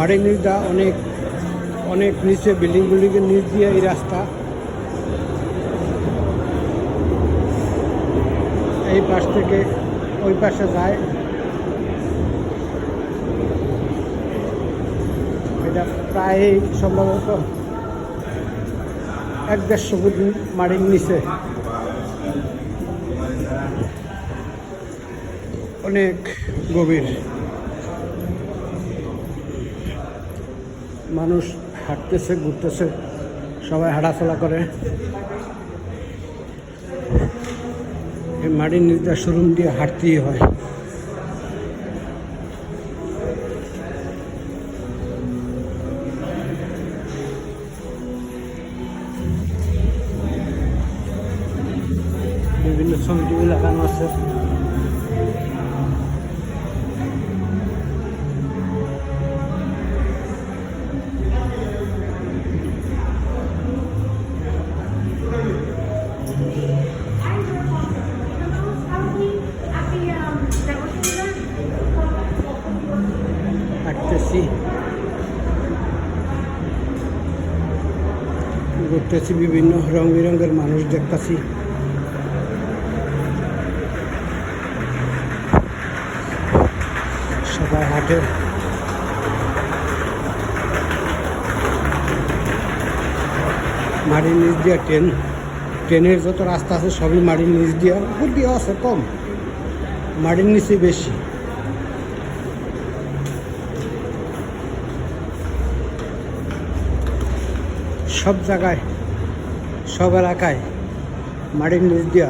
মাটির নিচটা অনেক অনেক নিচে, বিল্ডিংয়ের নিচ দিয়ে এই রাস্তা। এই পাশ থেকে ওই পাশে যায়। এটা প্রায় সম্ভবত 1-1.5 ফুট মাটির নিচে, অনেক গভীর। মানুষ হাঁটতেছে, ঘুরতেছে, সবাই হাঁটাচলা করে। এই মাটির নিচটা শোরুম দিয়ে হাঁটতেই হয়। বিভিন্ন ছবি টবি লাগানো আছে। হাঁটতেছি, ঘুরতেছি, বিভিন্ন রং বেরঙের মানুষ দেখতেছি। সবাই হাঁটে। মাটির নিচ দিয়া ট্রেনের যত রাস্তা আছে সবই মাটির নিচ দিয়া, উপর দিয়ে আছে কম, মাটির নিচে বেশি। সব জায়গায়, সব এলাকায় মাটির নিচ দিয়া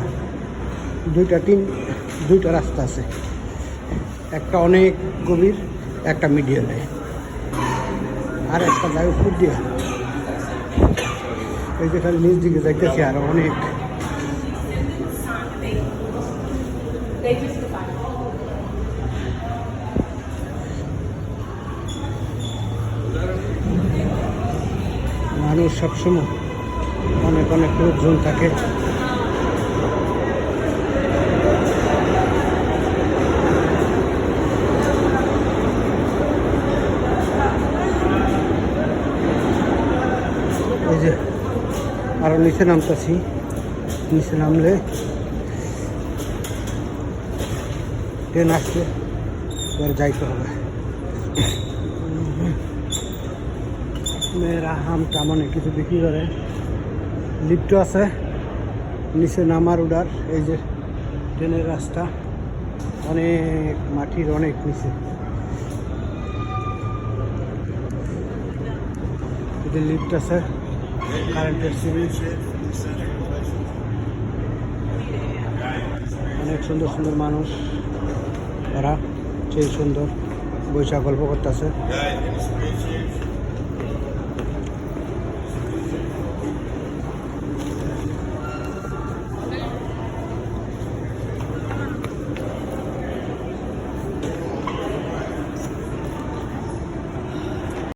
দুইটা রাস্তা আছে। একটা অনেক গভীর, একটা মিডিয়ামে, আর একটা যায় উপর দিয়া। এই যেখানে নিচ দিকে যাইতেছি আর অনেক। মানুষ সবসময় অনেক অনেক লোকজন থাকে। এই যে আরো নিচে নামতেছি, নিচে নামলে ট্রেন আসলে এবার যাইতে হবে। মেয়েরা হামটা মানে কিছু বিক্রি করে। লিফটও আছে নিচে নামার উঠার। এই যে ট্রেনের রাস্তা, অনেক মাটির অনেক নিচে। এই লিফট আছে, কারেন্টের সিঁড়ি, অনেক সুন্দর সুন্দর মানুষ। ওরা সেই সুন্দর বৈশাখ গল্প করতেছে।